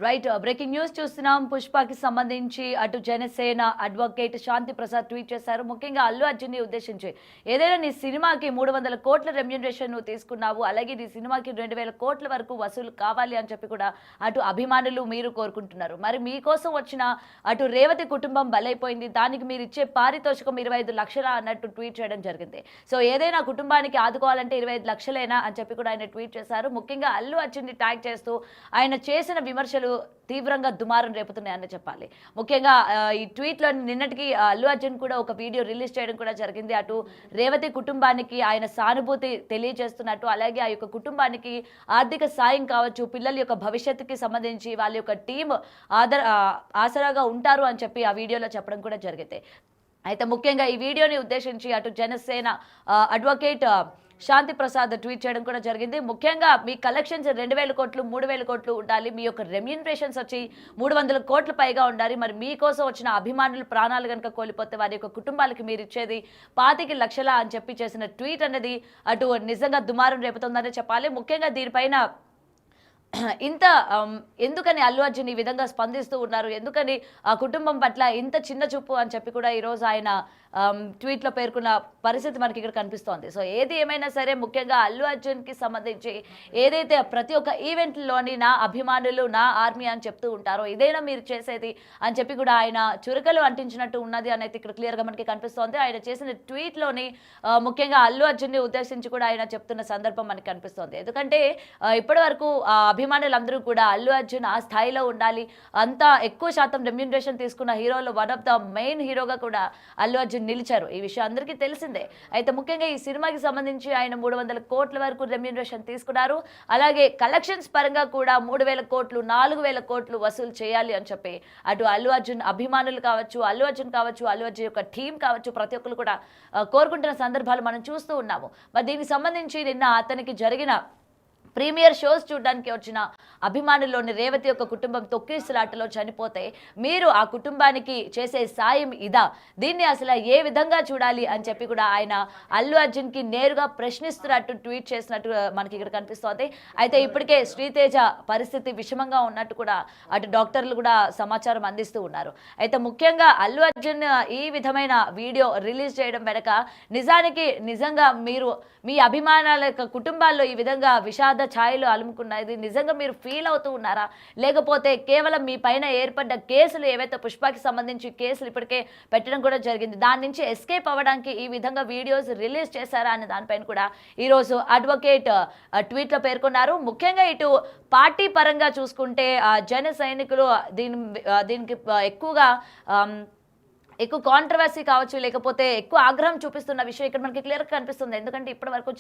Right breaking news చూస్తున్నాం. పుష్పకి సంబంధించి అటు జనసేన అడ్వకేట్ శాంతి ప్రసాద్ ట్వీట్ చేశారు. ముఖ్యంగా అల్లు అర్జున్ ని ఉద్దేశించి ఏదైనా నీ సినిమాకి 300 కోట్ల రెమ్యూనరేషన్ నువ్వు తీసుకున్నావు, అలాగే నీ సినిమాకి 2000 కోట్ల వరకు వసూలు కావాలి అని చెప్పి కూడా అటు అభిమానులు మీరు కోరుకుంటున్నారు. మరి మీకోసం వచ్చిన అటు రేవతి కుటుంబం బలైపోయింది, దానికి మీరు ఇచ్చే పారితోషికం 25 లక్షల అన్నట్టు ట్వీట్ చేయడం జరిగింది. సో ఏదైనా కుటుంబానికి ఆదుకోవాలంటే 25 లక్షలేనా అని చెప్పి కూడా ఆయన ట్వీట్ చేశారు. ముఖ్యంగా అల్లు అర్జున్ ని ట్యాగ్ చేస్తూ ఆయన చేసిన విమర్శలు తీవ్రంగా దుమారం రేపుతున్నాయని చెప్పాలి. ముఖ్యంగా ఈ ట్వీట్లో నిన్నటికి అల్లు అర్జున్ కూడా ఒక వీడియో రిలీజ్ చేయడం కూడా జరిగింది. అటు రేవతి కుటుంబానికి ఆయన సానుభూతి తెలియజేస్తున్నట్టు, అలాగే ఆ యొక్క కుటుంబానికి ఆర్థిక సాయం కావచ్చు, పిల్లల యొక్క భవిష్యత్తుకి సంబంధించి వాళ్ళ యొక్క టీం ఆసరాగా ఉంటారు అని చెప్పి ఆ వీడియోలో చెప్పడం కూడా జరిగింది. అయితే ముఖ్యంగా ఈ వీడియోని ఉద్దేశించి అటు జనసేన అడ్వకేట్ శాంతి ప్రసాద్ ట్వీట్ చేయడం కూడా జరిగింది. ముఖ్యంగా మీ కలెక్షన్స్ 2000 కోట్లు 3000 కోట్లు ఉండాలి, మీ యొక్క రెమ్యూనరేషన్స్ వచ్చి 300 కోట్ల పైగా ఉండాలి. మరి మీకోసం వచ్చిన అభిమానులు ప్రాణాలు కనుక కోల్పోతే వారి యొక్క కుటుంబాలకి మీరు ఇచ్చేది 25 లక్షల అని చెప్పి చేసిన ట్వీట్ అనేది అటు నిజంగా దుమారం రేపుతుందని చెప్పాలి. ముఖ్యంగా దీనిపైన ఇంత ఎందుకని అల్లు అర్జున్ ఈ విధంగా స్పందిస్తూ ఉన్నారు, ఎందుకని ఆ కుటుంబం పట్ల ఇంత చిన్న చూపు అని చెప్పి కూడా ఈరోజు ఆయన ట్వీట్లో పేర్కొన్న పరిస్థితి మనకి ఇక్కడ కనిపిస్తోంది. సో ఏది ఏమైనా సరే ముఖ్యంగా అల్లు అర్జున్కి సంబంధించి ఏదైతే ప్రతి ఒక్క ఈవెంట్లోని నా అభిమానులు నా ఆర్మీ అని చెప్తూ ఉంటారో ఇదేనా మీరు చేసేది అని చెప్పి కూడా ఆయన చురకలు అంటించినట్టు ఉన్నది అనేది ఇక్కడ క్లియర్గా మనకి కనిపిస్తోంది. ఆయన చేసిన ట్వీట్లోని ముఖ్యంగా అల్లు అర్జున్ని ఉద్దేశించి కూడా ఆయన చెప్తున్న సందర్భం మనకి కనిపిస్తోంది. ఎందుకంటే ఇప్పటి వరకు అభిమానులందరూ కూడా అల్లు అర్జున్ ఆ స్థాయిలో ఉండాలి, అంత ఎక్కువ శాతం రెమ్యూనరేషన్ తీసుకున్న హీరోలో వన్ ఆఫ్ ద మెయిన్ హీరోగా కూడా అల్లు అర్జున్ నిలిచారు. ఈ విషయం అందరికీ తెలిసిందే. అయితే ముఖ్యంగా ఈ సినిమాకి సంబంధించి ఆయన 300 కోట్ల వరకు రెమ్యూనరేషన్ తీసుకున్నారు. అలాగే కలెక్షన్స్ పరంగా కూడా 3000 కోట్లు 4000 కోట్లు వసూలు చేయాలి అని చెప్పి అటు అల్లు అర్జున్ అభిమానులు కావచ్చు, అల్లు అర్జున్ కావచ్చు, అల్లు అర్జున్ యొక్క టీం కావచ్చు, ప్రతి ఒక్కరు కూడా కోరుకుంటున్న సందర్భాలు మనం చూస్తూ ఉన్నాము. మరి దీనికి సంబంధించి నిన్న అతనికి జరిగిన ప్రీమియర్ షోస్ చూడడానికి వచ్చిన అభిమానుల్లోని రేవతి యొక్క కుటుంబం తొక్కిసలాటలో చనిపోతే మీరు ఆ కుటుంబానికి చేసే సాయం ఇదా, దీన్ని అసలు ఏ విధంగా చూడాలి అని చెప్పి కూడా ఆయన అల్లు అర్జున్కి నేరుగా ప్రశ్నిస్తున్నట్టు ట్వీట్ చేసినట్టు మనకి ఇక్కడ కనిపిస్తోంది. అయితే ఇప్పటికే శ్రీతేజ పరిస్థితి విషమంగా ఉన్నట్టు కూడా అటు డాక్టర్లు కూడా సమాచారం అందిస్తూ ఉన్నారు. అయితే ముఖ్యంగా అల్లు అర్జున్ ఈ విధమైన వీడియో రిలీజ్ చేయడం వెనక నిజంగా మీరు మీ అభిమానాల యొక్క కుటుంబాల్లో ఈ విధంగా విషాద ఛాయలు అలుముకున్నది నిజంగా మీరు ఫీల్ అవుతూ ఉన్నారా, లేకపోతే కేవలం మీ పైన ఏర్పడ్డ కేసులు ఏవైతే పుష్పకి సంబంధించి కేసులు ఇప్పటికే పెట్టడం కూడా జరిగింది, దాని నుంచి ఎస్కేప్ అవ్వడానికి ఈ విధంగా వీడియోస్ రిలీజ్ చేశారా అనే దానిపైన కూడా ఈరోజు అడ్వకేట్ ట్వీట్లో పేర్కొన్నారు. ముఖ్యంగా ఇటు పార్టీ పరంగా చూసుకుంటే జన సైనికులు దీనికి ఎక్కువ కాంట్రవర్సీ కావచ్చు, లేకపోతే ఎక్కువ ఆగ్రహం చూపిస్తున్న విషయం ఇక్కడ మనకి క్లియర్గా కనిపిస్తుంది. ఎందుకంటే ఇప్పటి వరకు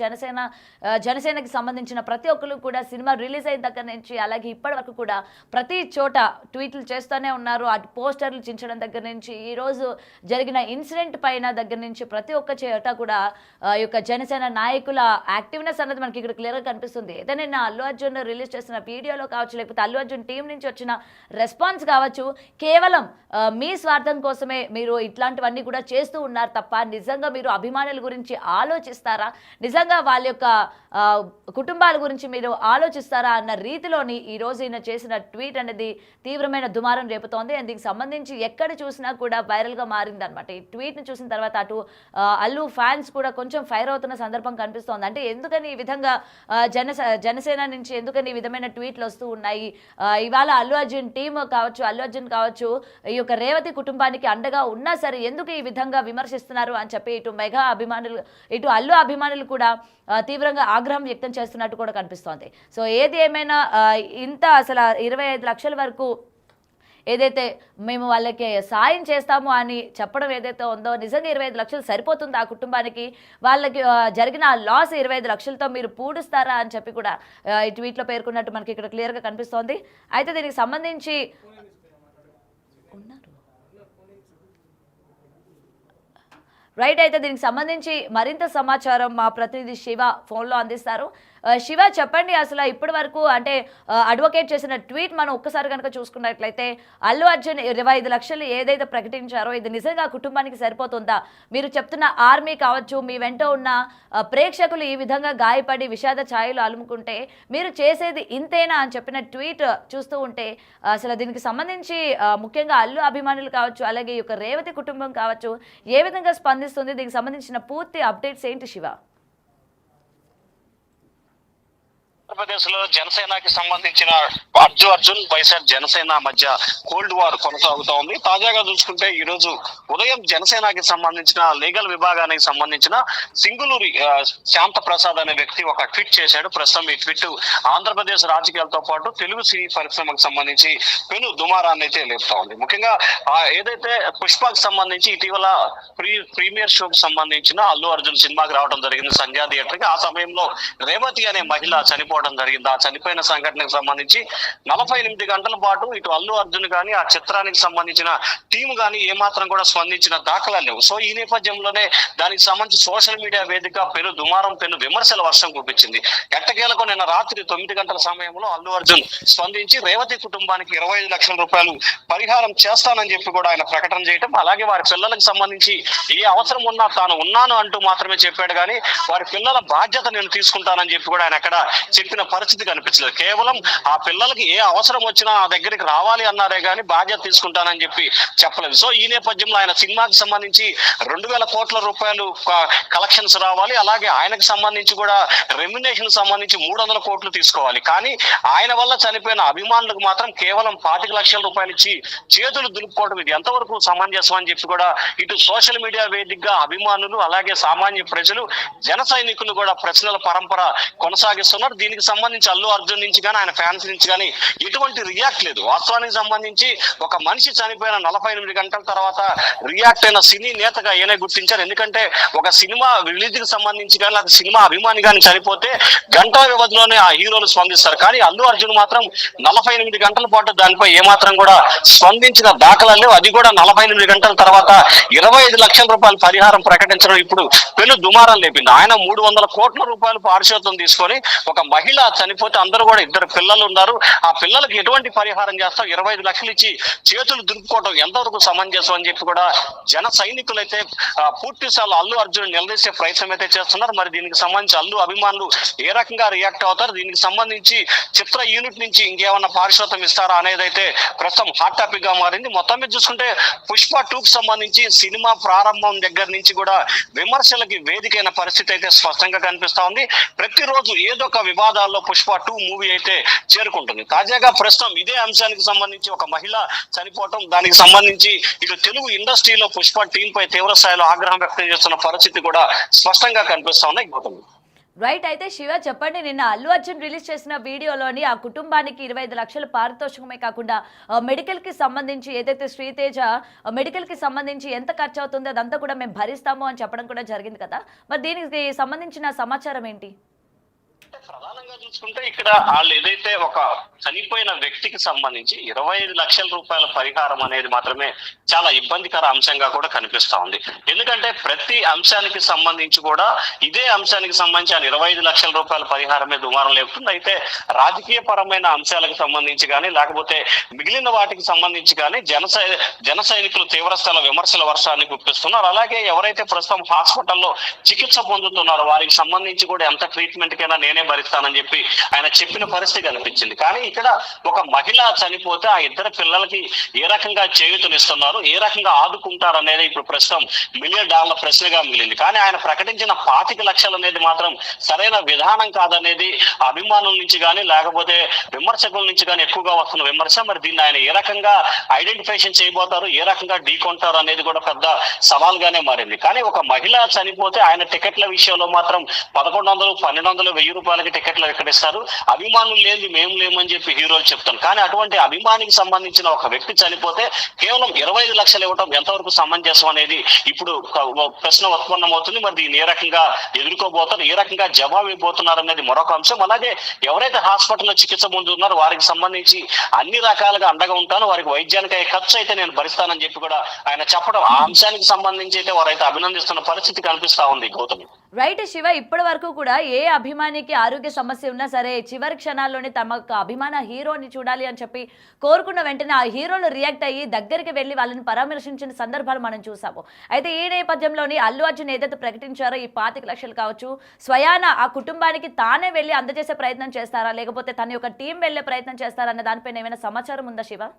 జనసేనకి సంబంధించిన ప్రతి ఒక్కరు కూడా సినిమా రిలీజ్ అయిన దగ్గర నుంచి అలాగే ఇప్పటి వరకు కూడా ప్రతి చోట ట్వీట్లు చేస్తూనే ఉన్నారు. అటు పోస్టర్లు చించడం దగ్గర నుంచి ఈరోజు జరిగిన ఇన్సిడెంట్ పైన దగ్గర నుంచి ప్రతి ఒక్క చోట కూడా ఈ యొక్క జనసేన నాయకుల యాక్టివ్నెస్ అన్నది మనకి ఇక్కడ క్లియర్గా కనిపిస్తుంది. ఏదైనా అల్లు అర్జున్ రిలీజ్ చేసిన వీడియోలో కావచ్చు, లేకపోతే అల్లు అర్జున్ టీం నుంచి వచ్చిన రెస్పాన్స్ కావచ్చు, కేవలం మీ స్వార్థం కోసమే మీరు ఇట్లాంటివన్నీ కూడా చేస్తూ ఉన్నారు తప్ప నిజంగా మీరు అభిమానుల గురించి ఆలోచిస్తారా, నిజంగా వాళ్ళ యొక్క కుటుంబాల గురించి మీరు ఆలోచిస్తారా అన్న రీతిలోని ఈ రోజు ఈయన చేసిన ట్వీట్ అనేది తీవ్రమైన దుమారం రేపుతోంది. దీనికి సంబంధించి ఎక్కడ చూసినా కూడా వైరల్గా మారింది అనమాట. ఈ ట్వీట్ని చూసిన తర్వాత అటు అల్లు ఫ్యాన్స్ కూడా కొంచెం ఫైర్ అవుతున్న సందర్భం కనిపిస్తోంది. అంటే ఎందుకని ఈ విధంగా జనసేన నుంచి ఎందుకని ఈ విధమైన ట్వీట్లు వస్తూ ఉన్నాయి, ఇవాళ అల్లు అర్జున్ టీం కావచ్చు, అల్లు అర్జున్ కావచ్చు, ఈ యొక్క రేవతి కుటుంబానికి అండగా ఉన్నా సరే ఎందుకు ఈ విధంగా విమర్శిస్తున్నారు అని చెప్పి ఇటు మెగా అభిమానులు ఇటు అల్లు అభిమానులు కూడా తీవ్రంగా ఆగ్రహం వ్యక్తం చేస్తున్నట్టు కూడా కనిపిస్తోంది. సో ఏది ఏమైనా ఇంత అసలు 25 లక్షల వరకు ఏదైతే మేము వాళ్ళకి సాయం చేస్తాము అని చెప్పడం ఏదైతే ఉందో నిజంగా 25 లక్షలు సరిపోతుంది ఆ కుటుంబానికి, వాళ్ళకి జరిగిన లాస్ 25 లక్షలతో మీరు పూడుస్తారా అని చెప్పి కూడా ఈ ట్వీట్లో పేర్కొన్నట్టు మనకి ఇక్కడ క్లియర్గా కనిపిస్తోంది. అయితే దీనికి సంబంధించి అయితే దీనికి సంబంధించి మరింత సమాచారం మా ప్రతినిధి శివ ఫోన్లో అందిస్తారు. శివ చెప్పండి, అసలు ఇప్పటి వరకు అంటే అడ్వకేట్ చేసిన ట్వీట్ మనం ఒక్కసారి కనుక చూసుకున్నట్లయితే అల్లు అర్జున్ 25 లక్షలు ఏదైతే ప్రకటించారో ఇది నిజంగా కుటుంబానికి సరిపోతుందా? మీరు చెప్తున్న ఆర్మీ కావచ్చు, మీ వెంట ఉన్న ప్రేక్షకులు ఈ విధంగా గాయపడి విషాద ఛాయలు అలుముకుంటే మీరు చేసేది ఇంతేనా అని చెప్పిన ట్వీట్ చూస్తూ ఉంటే అసలు దీనికి సంబంధించి ముఖ్యంగా అల్లు అభిమానులు కావచ్చు, అలాగే ఈ యొక్క రేవతి కుటుంబం కావచ్చు, ఏ విధంగా స్పందిస్తుంది? దీనికి సంబంధించిన పూర్తి అప్డేట్స్ ఏంటి శివ? ఆంధ్రప్రదేశ్ లో జనసేనకి సంబంధించిన అర్జున్ వైఎస్ఆర్ జనసేన మధ్య కోల్డ్ వార్ కొనసాగుతా ఉంది. తాజాగా చూసుకుంటే ఈ రోజు ఉదయం జనసేనకి సంబంధించిన లీగల్ విభాగానికి సంబంధించిన సింగులూరి శాంత ప్రసాద్ అనే వ్యక్తి ఒక ట్వీట్ చేశాడు. ప్రస్తుతం ఈ ట్వీట్ ఆంధ్రప్రదేశ్ రాజకీయాలతో పాటు తెలుగు సినీ పరిశ్రమకు సంబంధించి పెను దుమారాన్ని అయితే లేపుతా ఉంది. ముఖ్యంగా ఏదైతే పుష్పకు సంబంధించి ఇటీవల ప్రీమియర్ షోకి సంబంధించిన అల్లు అర్జున్ సినిమాకి రావడం జరిగింది సంధ్యా థియేటర్ కి. ఆ సమయంలో రేవతి అనే మహిళ చనిపోవడం జరిగింది. ఆ చనిపోయిన సంఘటనకు సంబంధించి 48 గంటల పాటు ఇటు అల్లు అర్జున్ గాని ఆ చిత్రానికి సంబంధించిన టీం గాని ఏమాత్రం కూడా స్పందించిన దాఖలాలు లేవు. సో ఈ నేపథ్యంలోనే దానికి సంబంధించి సోషల్ మీడియా వేదిక పెను దుమారం, పెను విమర్శల వర్షం కురిపించింది. ఎట్టకేలకు నిన్న రాత్రి 9 గంటల సమయంలో అల్లు అర్జున్ స్పందించి రేవతి కుటుంబానికి 25 లక్షల రూపాయలు పరిహారం చేస్తానని చెప్పి కూడా ఆయన ప్రకటన చేయడం, అలాగే వారి పిల్లలకు సంబంధించి ఏ అవసరం ఉన్నా తాను ఉన్నాను అంటూ మాత్రమే చెప్పాడు కానీ వారి పిల్లల బాధ్యత నేను తీసుకుంటానని చెప్పి కూడా ఆయన అక్కడ చెప్పిన పరిస్థితి కనిపించలేదు. కేవలం ఆ పిల్లలకి ఏ అవసరం వచ్చినా నా దగ్గరికి రావాలి అన్నారే గానీ బాధ్యత తీసుకుంటానని చెప్పి చెప్పలేదు. సో ఈ నేపథ్యంలో ఆయన సినిమాకి సంబంధించి 2,000 కోట్ల రూపాయలు కలెక్షన్స్ రావాలి, అలాగే ఆయనకు సంబంధించి కూడా రెమ్యునేషన్ సంబంధించి 300 కోట్లు తీసుకోవాలి. కానీ ఆయన వల్ల చనిపోయిన అభిమానులకు మాత్రం కేవలం 25 లక్షల రూపాయలు ఇచ్చి చేతులు దులుపుకోవడం ఇది ఎంతవరకు సమంజసం అని చెప్పి కూడా ఇటు సోషల్ మీడియా వేదికగా అభిమానులు, అలాగే సామాన్య ప్రజలు, జన సైనికులు కూడా ప్రశ్నల పరంపర కొనసాగిస్తున్నారు. దీనికి సంబంధించి అల్లు అర్జున్ నుంచి కానీ ఆయన ఫ్యాన్స్ నుంచి కానీ ఎటువంటి రియాక్ట్ లేదు. వాస్తవానికి సంబంధించి ఒక మనిషి చనిపోయిన 48 గంటల తర్వాత రియాక్ట్ అయిన సినీ నేతగా ఈయనే గుర్తించారు. ఎందుకంటే ఒక సినిమా రిలీజ్ కి సంబంధించి కానీ అది సినిమా అభిమాని కానీ చనిపోతే గంటల వ్యవధిలోనే ఆ హీరోలు స్పందిస్తారు. కానీ అల్లు అర్జున్ మాత్రం 48 గంటల పాటు దానిపై ఏమాత్రం కూడా స్పందించిన దాఖలాలు లేవు. అది కూడా 48 గంటల తర్వాత 25 లక్షల రూపాయలు పరిహారం ప్రకటించడం ఇప్పుడు పెను దుమారం లేపింది. ఆయన 300 కోట్ల రూపాయలు పారితోషికం తీసుకొని ఒక మహిళ చనిపోతే అందరూ కూడా 2 పిల్లలు ఉన్నారు, ఆ పిల్లలకి ఎటువంటి పరిహారం చేస్తాం, 25 లక్షలు ఇచ్చి చేతులు దులుపుకోవడం ఎంతవరకు సమంజసం అని చెప్పి కూడా జన సైనికులు అయితే పూర్తి స్థాయిలో అల్లు అర్జున్ నిలదీసే ప్రయత్నం అయితే చేస్తున్నారు. మరి దీనికి సంబంధించి అల్లు అభిమానులు ఏ రకంగా రియాక్ట్ అవుతారు, దీనికి సంబంధించి చిత్ర యూనిట్ నుంచి ఇంకేమన్నా పారితోషికం ఇస్తారా అనేది అయితే ప్రస్తుతం హాట్ టాపిక్ గా మారింది. మొత్తం మీద చూసుకుంటే పుష్ప 2కి సంబంధించి సినిమా ప్రారంభం దగ్గర నుంచి కూడా విమర్శలకి వేదికైన పరిస్థితి అయితే స్పష్టంగా కనిపిస్తా ఉంది. ప్రతిరోజు ఏదో ఒక వివాదాల్లో పుష్ప 2 మూవీ అయితే చేరుకుంటుంది. తాజాగా ప్రస్తుతం ఇదే అంశానికి సంబంధించి ఒక మహిళ చనిపోవటం, దానికి సంబంధించి ఇటు తెలుగు ఇండస్ట్రీలో పుష్ప టీం పై తీవ్ర స్థాయిలో ఆగ్రహం వ్యక్తం చేస్తున్న పరిస్థితి కూడా స్పష్టంగా కనిపిస్తా ఉన్నాయి. గౌతమ్ రైట్. అయితే శివ చెప్పండి, నిన్న అల్లు అర్జున్ రిలీజ్ చేసిన వీడియోలోని ఆ కుటుంబానికి 25 లక్షల పారితోషికమే కాకుండా మెడికల్ కి సంబంధించి ఏదైతే శ్రీతేజ మెడికల్ కి సంబంధించి ఎంత ఖర్చు అవుతుందో అదంతా కూడా మేము భరిస్తాము అని చెప్పడం కూడా జరిగింది కదా. మరి దీనికి సంబంధించిన సమాచారం ఏంటి? ప్రధానంగా చూసుకుంటే ఇక్కడ వాళ్ళు ఏదైతే ఒక చనిపోయిన వ్యక్తికి సంబంధించి 25 లక్షల రూపాయల పరిహారం అనేది మాత్రమే చాలా ఇబ్బందికర అంశంగా కూడా కనిపిస్తా ఉంది. ఎందుకంటే ప్రతి అంశానికి సంబంధించి కూడా ఇదే అంశానికి సంబంధించి 25 లక్షల రూపాయల పరిహారమే దుమారం లేపుతుంది. అయితే రాజకీయ పరమైన అంశాలకు సంబంధించి కానీ లేకపోతే మిగిలిన వాటికి సంబంధించి కానీ జన సైనికులు తీవ్రస్థాయిలో విమర్శల వర్షాన్ని గుప్పిస్తున్నారు. అలాగే ఎవరైతే ప్రస్తుతం హాస్పిటల్లో చికిత్స పొందుతున్నారో వారికి సంబంధించి కూడా ఎంత ట్రీట్మెంట్ కైనా నేనే భరిస్తానని చెప్పి ఆయన చెప్పిన పరిస్థితి కనిపించింది. కానీ ఇక్కడ ఒక మహిళ చనిపోతే ఆ 2 పిల్లలకి ఏ రకంగా చేయూతనిస్తున్నారు, ఏ రకంగా ఆదుకుంటారు అనేది ఇప్పుడు ప్రస్తుతం $1 మిలియన్ ప్రశ్నగా మిగిలింది. కానీ ఆయన ప్రకటించిన 25 లక్షలు అనేది మాత్రం సరైన విధానం కాదనేది అభిమానుల నుంచి కానీ లేకపోతే విమర్శకుల నుంచి కానీ ఎక్కువగా వస్తున్న విమర్శ. మరి దీన్ని ఆయన ఏ రకంగా ఐడెంటిఫికేషన్ చేయబోతారు, ఏ రకంగా ఢీకొంటారు అనేది కూడా పెద్ద సవాల్గానే మారింది. కానీ ఒక మహిళ చనిపోతే ఆయన టికెట్ల విషయంలో మాత్రం 1100, 1200, 1000 రూపాయలకి టికెట్లు ఎక్కడిస్తారు, అభిమానులు లేదు మేము లేమని చెప్పి హీరోలు చెప్తాను. కానీ అటువంటి అభిమానికి సంబంధించిన ఒక వ్యక్తి చనిపోతే కేవలం 25 లక్షలు ఇవ్వడం ఎంతవరకు సమంజసం అనేది ఇప్పుడు ప్రశ్న ఉత్పన్నమవుతుంది. మరి దీన్ని ఏ రకంగా ఎదుర్కోబోతారు, ఏ రకంగా జవాబు ఇవ్వబోతున్నారు అనేది మరొక అంశం. అలాగే ఎవరైతే హాస్పిటల్లో చికిత్స పొందుతున్నారో వారికి సంబంధించి అన్ని రకాలుగా అండగా ఉంటాను, వారికి వైద్యానికి ఖర్చు అయితే నేను భరిస్తానని చెప్పి కూడా ఆయన చెప్పడం, ఆ అంశానికి సంబంధించి అయితే వారైతే అభినందిస్తున్న పరిస్థితి కనిపిస్తా ఉంది. గౌతమి రైట్ శివ, ఇప్పటి వరకు కూడా ఏ అభిమానికి ఆరోగ్య సమస్య ఉన్నా సరే చివరి క్షణాల్లోనే తమ అభిమాన హీరోని చూడాలి అని చెప్పి కోరుకున్న వెంటనే ఆ హీరోలు రియాక్ట్ అయ్యి దగ్గరికి వెళ్ళి వాళ్ళని పరామర్శించిన సందర్భాలు మనం చూసాము. అయితే ఈ నేపథ్యంలోని అల్లు అర్జున్ ఏదైతే ప్రకటించారో ఈ 25 లక్షలు కావచ్చు, స్వయాన ఆ కుటుంబానికి తానే వెళ్ళి అందజేసే ప్రయత్నం చేస్తారా, లేకపోతే తన యొక్క టీం వెళ్ళే ప్రయత్నం చేస్తారా అన్న దానిపైన ఏమైనా సమాచారం ఉందా శివ?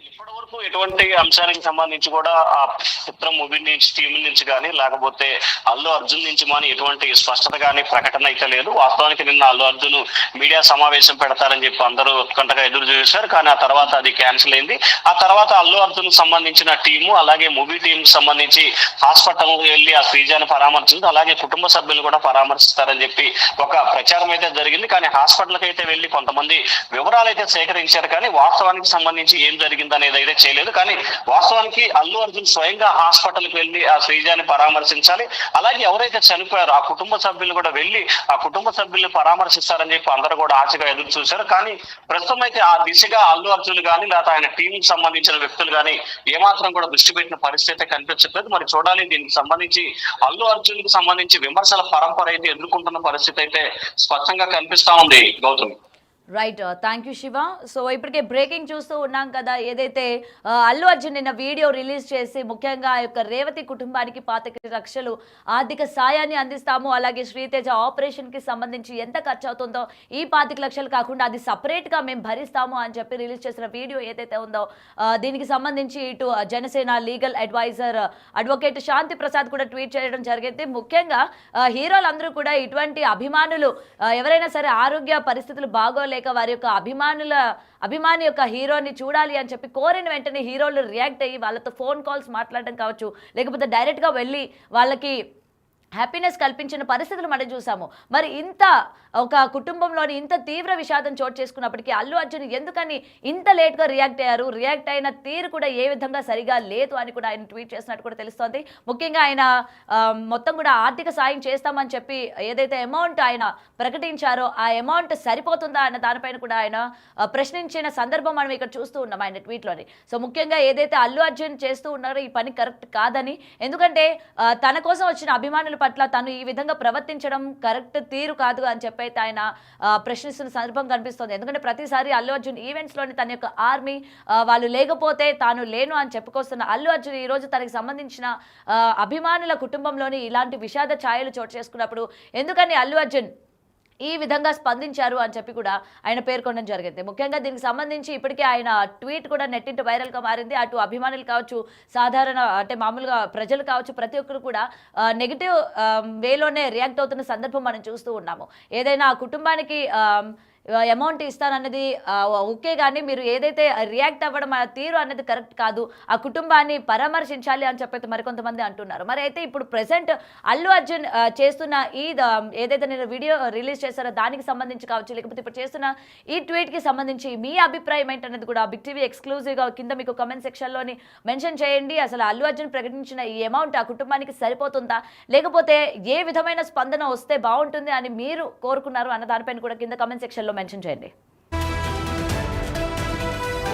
ఇప్పటి వరకు ఎటువంటి అంశానికి సంబంధించి కూడా ఆ చిత్రం మూవీ నుంచి టీం నుంచి కానీ లేకపోతే అల్లు అర్జున్ నుంచి కానీ ఎటువంటి స్పష్టత కానీ ప్రకటన అయితే లేదు. వాస్తవానికి నిన్న అల్లు అర్జున్ మీడియా సమావేశం పెడతారని చెప్పి అందరూ ఉత్కంఠగా ఎదురు చూశారు. కానీ ఆ తర్వాత అది క్యాన్సిల్ అయింది. ఆ తర్వాత అల్లు అర్జున్ సంబంధించిన టీము అలాగే మూవీ టీం సంబంధించి హాస్పిటల్ వెళ్ళి ఆ శ్రీజాని పరామర్శించి అలాగే కుటుంబ సభ్యులు కూడా పరామర్శిస్తారని చెప్పి ఒక ప్రచారం అయితే జరిగింది. కానీ హాస్పిటల్కి అయితే వెళ్ళి కొంతమంది వివరాలు అయితే సేకరించారు. కానీ వాస్తవానికి సంబంధించి ఏం జరిగింది అనేది అయితే చేయలేదు. కానీ వాస్తవానికి అల్లు అర్జున్ స్వయంగా హాస్పిటల్కి వెళ్ళి ఆ శ్రీజాని పరామర్శించాలి. అలాగే ఎవరైతే చనిపోయారో ఆ కుటుంబ సభ్యులు కూడా వెళ్ళి ఆ కుటుంబ సభ్యుల్ని పరామర్శిస్తారని చెప్పి అందరూ కూడా ఆశగా ఎదురు చూశారు. కానీ ప్రస్తుతం అయితే ఆ దిశగా అల్లు అర్జున్ కానీ లేకపోతే ఆయన టీంకి సంబంధించిన వ్యక్తులు కానీ ఏమాత్రం కూడా దృష్టి పెట్టిన పరిస్థితి అయితే కనిపించట్లేదు. మరి చూడాలి, దీనికి సంబంధించి అల్లు అర్జున్ కి సంబంధించి విమర్శల పరంపర అయితే ఎదుర్కొంటున్న పరిస్థితి అయితే స్పష్టంగా కనిపిస్తా ఉంది Gautam. Right, thank you Shiva. So ఇప్పటికే బ్రేకింగ్ చూస్తూ ఉన్నాం కదా, ఏదైతే అల్లు అర్జున్ నిన్న వీడియో రిలీజ్ చేసి ముఖ్యంగా ఆ యొక్క రేవతి కుటుంబానికి 25 లక్షలు ఆర్థిక సాయాన్ని అందిస్తాము, అలాగే శ్రీతేజ ఆపరేషన్కి సంబంధించి ఎంత ఖర్చు అవుతుందో ఈ 25 లక్షలు కాకుండా అది సపరేట్గా మేము భరిస్తాము అని చెప్పి రిలీజ్ చేసిన వీడియో ఏదైతే ఉందో దీనికి సంబంధించి ఇటు జనసేన లీగల్ అడ్వైజర్ అడ్వకేట్ శాంతి ప్రసాద్ కూడా ట్వీట్ చేయడం జరిగింది. ముఖ్యంగా హీరోలందరూ కూడా ఇటువంటి అభిమానులు ఎవరైనా సరే ఆరోగ్య పరిస్థితులు బాగోలేక వారి యొక్క అభిమాని యొక్క హీరోని చూడాలి అని చెప్పి కోరిన వెంటనే హీరోలు రియాక్ట్ అయ్యి వాళ్ళతో ఫోన్ కాల్స్ మాట్లాడడం కావచ్చు, లేకపోతే డైరెక్ట్గా వెళ్ళి వాళ్ళకి హ్యాపీనెస్ కల్పించిన పరిస్థితులు మనం చూసాము. మరి ఇంత ఒక కుటుంబంలోని ఇంత తీవ్ర విషాదం చోటు చేసుకున్నప్పటికీ అల్లు అర్జున్ ఎందుకని ఇంత లేట్గా రియాక్ట్ అయ్యారు, రియాక్ట్ అయిన తీరు కూడా ఏ విధంగా సరిగా లేదు అని కూడా ఆయన ట్వీట్ చేసినట్టు కూడా తెలుస్తోంది. ముఖ్యంగా ఆయన మొత్తం కూడా ఆర్థిక సాయం చేస్తామని చెప్పి ఏదైతే అమౌంట్ ఆయన ప్రకటించారో ఆ అమౌంట్ సరిపోతుందా అన్న దానిపైన కూడా ఆయన ప్రశ్నించిన సందర్భం మనం ఇక్కడ చూస్తూ ఉన్నాం ఆయన ట్వీట్లోని. సో ముఖ్యంగా ఏదైతే అల్లు అర్జున్ చేస్తూ ఉన్నారో ఈ పని కరెక్ట్ కాదని, ఎందుకంటే తన కోసం వచ్చిన అభిమానుల పట్ల తను ఈ విధంగా ప్రవర్తించడం కరెక్ట్ తీరు కాదు అని చెప్పి అయితే ఆయన ప్రశ్నిస్తున్న సందర్భం కనిపిస్తుంది. ఎందుకంటే ప్రతిసారి అల్లు అర్జున్ ఈవెంట్స్లోని తన యొక్క ఆర్మీ వాళ్ళు లేకపోతే తాను లేను అని చెప్పుకొస్తున్న అల్లు అర్జున్ ఈరోజు తనకి సంబంధించిన అభిమానుల కుటుంబంలోని ఇలాంటి విషాద ఛాయలు చోటు చేసుకున్నప్పుడు ఎందుకని అల్లు అర్జున్ ఈ విధంగా స్పందించారు అని చెప్పి కూడా ఆయన పేర్కొనడం జరిగింది. ముఖ్యంగా దీనికి సంబంధించి ఇప్పటికే ఆయన ట్వీట్ కూడా నెట్టింట వైరల్గా మారింది. అటు అభిమానులు కావచ్చు, సాధారణ అంటే మామూలుగా ప్రజలు కావచ్చు, ప్రతి ఒక్కరు కూడా నెగిటివ్ వేలోనే రియాక్ట్ అవుతున్న సందర్భం మనం చూస్తూ ఉన్నాము. ఏదైనా కుటుంబానికి అమౌంట్ ఇస్తానన్నది ఓకే, కానీ మీరు ఏదైతే రియాక్ట్ అవ్వడం ఆ తీరు అన్నది కరెక్ట్ కాదు, ఆ కుటుంబాన్ని పరామర్శించాలి అని చెప్పి మరికొంతమంది అంటున్నారు. మరి అయితే ఇప్పుడు ప్రెసెంట్ అల్లు అర్జున్ చేస్తున్న ఈ ఏదైతే నేను వీడియో రిలీజ్ చేశారో దానికి సంబంధించి కావచ్చు, లేకపోతే ఇప్పుడు చేస్తున్న ఈ ట్వీట్కి సంబంధించి మీ అభిప్రాయం ఏంటనేది కూడా బిగ్ టీవీ ఎక్స్క్లూజివ్గా కింద మీకు కమెంట్ సెక్షన్లోని మెన్షన్ చేయండి. అసలు అల్లు అర్జున్ ప్రకటించిన ఈ అమౌంట్ ఆ కుటుంబానికి సరిపోతుందా, లేకపోతే ఏ విధమైన స్పందన వస్తే బాగుంటుంది అని మీరు కోరుకున్నారు అన్న దానిపైన కూడా కింద కమెంట్ సెక్షన్లో మెన్షన్ చేయండి.